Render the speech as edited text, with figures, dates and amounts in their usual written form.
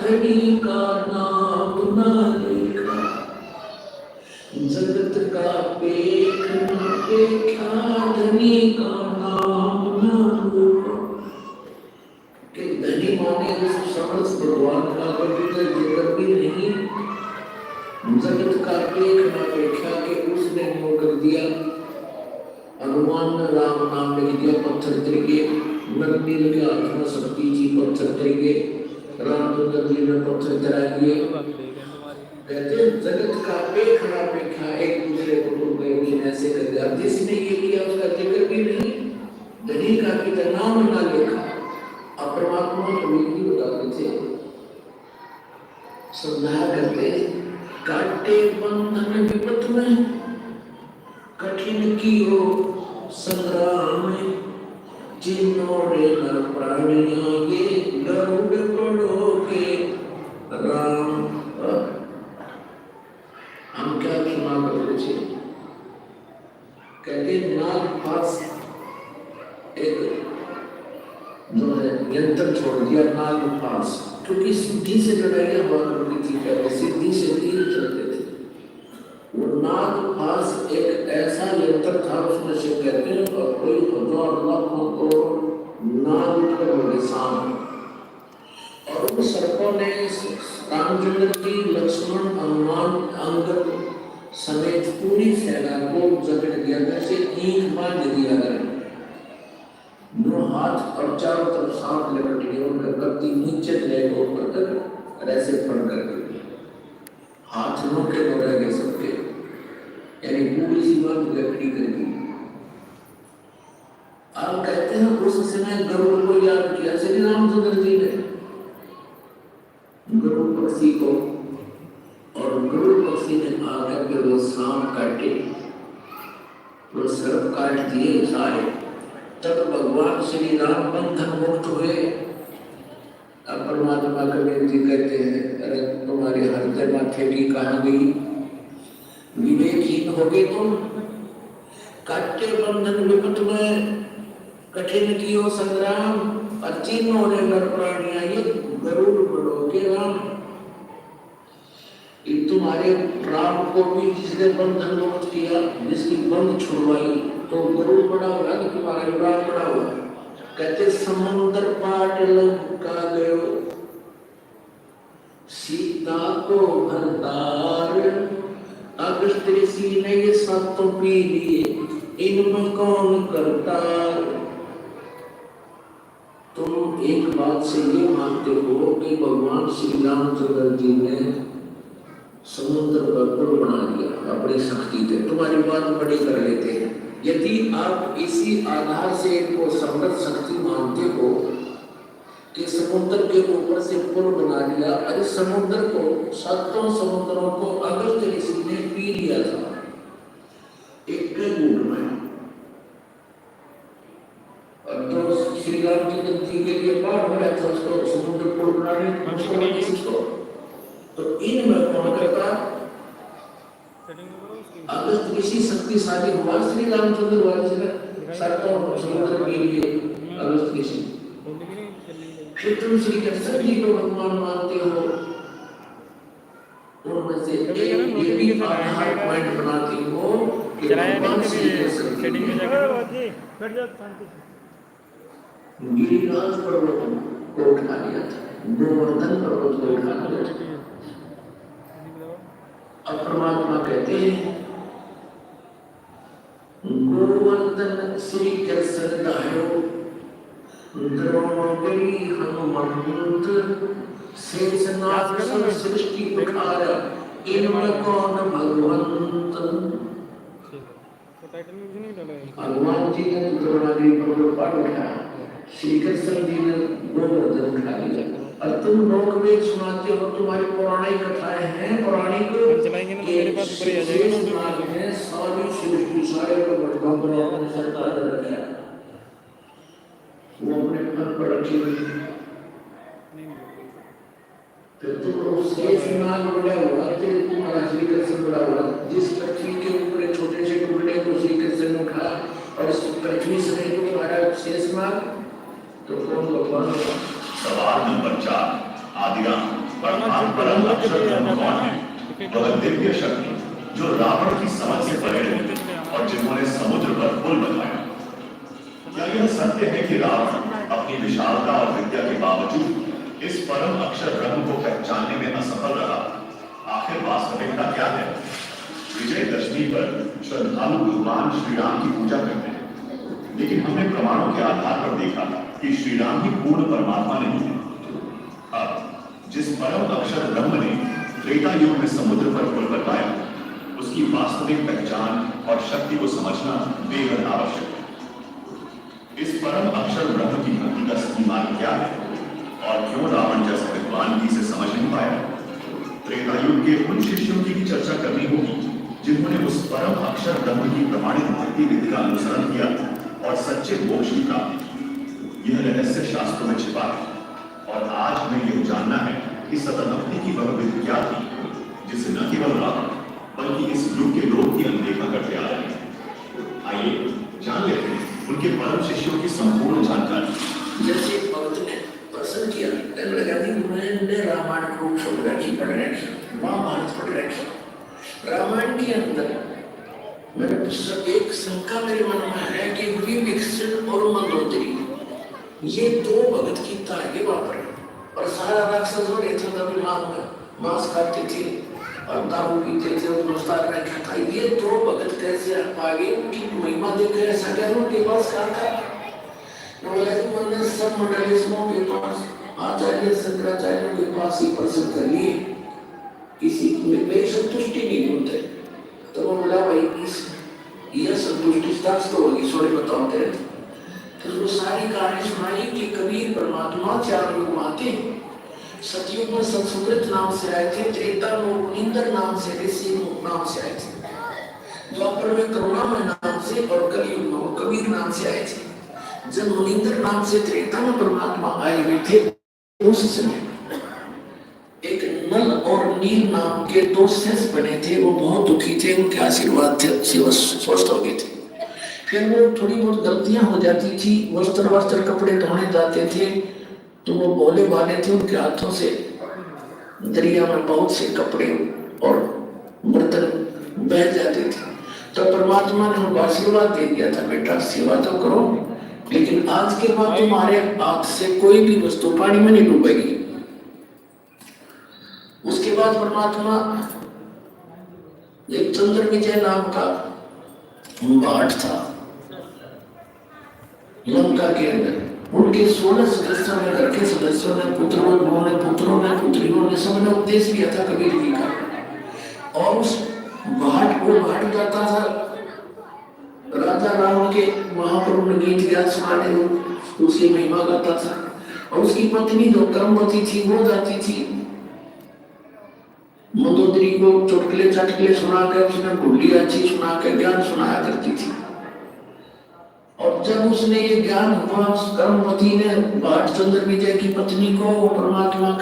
धनी का नाम ना देखा, जगत का पेख न देखा, धनी का नाम ना देखा। कि धनी माने उस समस्त भगवान का जिक्र भी नहीं, जगत का पेख न देखा कि उसने वो कर दिया। हनुमान ने राम नाम लिख दिया पत्थर तरीके, नंदील के हाथ में शक्ति जी पत्थर तरीके, रामचंद्र जी ने पत्थर चढ़ा दिए। कहते जगत का पेख न देखा, एक दूसरे को तुम गए ऐसे कर दिया। जिसने ये किया उसका जिक्र भी नहीं, धनी का भी नाम ना लिखा। परमात्मा को भी बताते थे, समझा करते, काटे बंधन विपत में, कठिन की हो संग्राम, जिन्होंने नर प्राणियां ये गरुड़ पड़ोगे राम। हम क्या सुना करते थे, कहते नाग पास एक जो है यंत्र छोड़ दिया नाग पास, क्योंकि सिद्धि से लड़ाइयां हुआ करती थी, पहले सिद्धि से तीर चलते थे। वो नाग पास एक ऐसा यंत्र था, उसमें से कहते हैं और कोई हजार लाखों को नाग उठकर बोले सामने, और उन सर्पों ने रामचंद्र जी, लक्ष्मण, हनुमान, अंगद समेत पूरी सेना को जकड़ दिया, जैसे ईंट बांध दिया गया। दो हाथ और चारों तरफ सांप लपट गए, उनका गद्दी नीचे लेकर ऊपर तक ऐसे फड़ कर हाथ नोके हो रह गए सबके, यानी पूरी सी बात लकड़ी कर दी। आप कहते हैं उस समय गरुड़ को याद किया श्री रामचंद्र जी ने, गरुड़ पक्षी को, और गरुड़ पक्षी ने आकर के वो सांप काटे, वो सर्प काट दिए सारे। तब भगवान श्री राम बंधन मुक्त हुए। अब परमात्मा कबीर जी कहते हैं, अरे तुम्हारे हृदय माथे की कहाँ गई, विवेकहीन हो गए तुम। काटे बंधन विपत में, कठिन कियो संग्राम, और चिन्ह ने नर प्राणियां ये गरुड़ पड़ोगे राम। तुम्हारे राम को भी जिसने बंधन मुक्त किया, जिसकी बंध छुड़वाई, तो गरुड़ बड़ा होगा कि तुम्हारा युवराज बड़ा होगा। कहते समुद्र पाट लंका गयो, सीता को भरतार, अगस्त ऋषि ने ये सब तो पी लिए, इनमें कौन करतार। तुम एक बात से ये मानते हो कि भगवान श्री रामचंद्र जी ने समुद्र का पुल बना दिया अपनी शक्ति से, तुम्हारी बात बड़ी कर लेते हैं। यदि आप इसी आधार से इनको समृद्ध शक्ति मानते हो कि समुद्र के ऊपर से पुल बना लिया, अरे समुद्र को, सातों समुद्रों को अगस्त ऋषि ने पी लिया था एक घूंट में, और तो श्री रामचंद्र जी के लिए पार हो रहा था उसको समुद्र पुल बनाने को। तो इनमें कौन करता, अगस्त ऋषि शक्तिशाली हुआ, श्री रामचंद्र वाले से सातों समुद्र के लिए अगस्त ऋषि। फिर तुम श्री कृष्ण जी को भगवान मानते हो, उनमें से एक ये भी आधार पॉइंट बनाते हो कि भगवान श्री कृष्ण गिरिराज पर्वत को उठा लिया था, गोवर्धन पर्वत को उठा लिया था। अब परमात्मा कहते हैं गोवर्धन श्री कृष्ण दायो, द्रोणी हनुमंत, शेषनाग सृष्टि उखारा, इनमें कौन भगवंत। भगवान जी ने द्रोणादि को पार उठाया, श्री कृष्ण जी ने गोवर्धन उठा लिया। और तुम लोक वेद सुनाते हो, तुम्हारी पौराणिक कथाएं हैं, पौराणिक के शेषनाग ने सारी सृष्टि सारे को भगवान सरकार रखा, वो अपने पर पर रखी हुई। फिर तुम शेषनाग बड़ा हुआ, फिर तुम्हारा श्री कृष्ण बड़ा हुआ। जिस पृथ्वी के ऊपर छोटे से टुकड़े को श्री कृष्ण ने उठाया, और इस पृथ्वी से तुम्हारा शेषनाग, तो कौन भगवान। सवाल नंबर 4 आदिराम। अर्थात परम अक्षर ब्रह्म कौन है? वह दिव्य शक्ति जो रावण की समझ से परे रही और जिन्होंने समुद्र पर पुल बनाया। क्या यह सत्य है कि रावण अपनी विशालता और विद्या के बावजूद इस परम अक्षर ब्रह्म को पहचानने में असफल रहा? आखिर वास्तविकता क्या है? विजयदशमी पर श्रद्धालु भगवान श्री राम की पूजा करते हैं, लेकिन हमने प्रमाणों के आधार पर देखा कि श्री राम ही पूर्ण परमात्मा नहीं है। अब जिस परम अक्षर ब्रह्म ने त्रेता युग में समुद्र पर पुल बनाया, उसकी वास्तविक पहचान और शक्ति को समझना बेहद आवश्यक है। इस परम अक्षर ब्रह्म की भक्ति का सही मार्ग क्या है और क्यों रावण जैसे विद्वान भी इसे समझ नहीं पाया? त्रेता युग के उन शिष्यों की भी चर्चा करनी होगी जिन्होंने उस परम अक्षर ब्रह्म की प्रमाणित भक्ति विधि का अनुसरण किया और सच्चे मोक्ष की प्राप्ति की। यह रहस्य शास्त्रों में छिपा है और आज हमें यह जानना है कि सतभक्ति की वह विधि क्या थी जिसे न केवल रावण बल्कि इस युग के लोग भी अनदेखा करते आ रहे हैं। आइए जान लेते हैं उनके परम शिष्यों की संपूर्ण जानकारी। जैसे एक भक्त ने प्रश्न किया, मैंने रामायण को पढ़ रखी, महाभारत पढ़ रखी, रामायण के अंदर मेरे एक शंका मेरे मन में है कि विभीषण और मंदोदरी ये दो भगत की तारीखें वापर और सारा राक्षस हो रहे थे, मांस खाते थे और दारू पीते थे और दोस्तार रखा था। ये दो भगत कैसे आगे उनकी महिमा देकर ऐसा कह उनके पास कहा था? मैंने सब मंडलिस्मों के पास, आचार्य शंकराचार्यों के पास ही प्रश्न कर लिए, किसी में मेरी संतुष्टि नहीं होते। तो वो बोला भाई यह संतुष्टि शास्त्र होगी, सोने बताओ तेरे। तो वो सारी कहानी सुनाई कि कबीर परमात्मा चार लोग आते, सतयुग में संस्कृत नाम से आए थे, त्रेता में मुनिंदर नाम से, ऋषि नाम से आए थे, द्वापर में करुणामय नाम से और कलयुग में कबीर नाम से आए थे। जब मुनिंदर नाम से त्रेता में परमात्मा आए हुए थे, उस समय एक नल और नील नाम के दो शिष्य बने थे, वो बहुत दुखी थे, उनके आशीर्वाद से वो स्वस्थ हो गए थे। फिर वो थोड़ी बहुत गलतियां हो जाती थी, वस्त्र कपड़े धोने जाते थे तो वो बोले वाले थे, उनके हाथों से दरिया में बहुत से कपड़े और बर्तन बह जाते थे। तो परमात्मा ने उनको आशीर्वाद दे दिया था, बेटा सेवा तो करो, लेकिन आज के बाद तुम्हारे हाथ से कोई भी वस्तु पानी में नहीं डूबेगी। उसके बाद परमात्मा एक चंद्र विजय नाम का भाट था लंका के अंदर, उनके 16 सदस्यों ने, घर के सदस्यों ने, पुत्रों ने, पुत्रियों ने, सबने उपदेश लिया था कबीर जी का। और उस भाट को भाट जाता था राजा रावण के, महाप्रभु ने गीत गाया सुनाने, उसकी महिमा गाता था। और उसकी पत्नी जो कर्मवती थी वो जाती थी मंदोदरी को चुटकुले चटकुले सुनाकर, उसने गुल्ली अच्छी सुनाकर ज्ञान सुनाया करती थी। और जब उसने ये ज्ञान हुआ, कर्मवती ने भाट चंद्र विजय की पत्नी को परमात्मा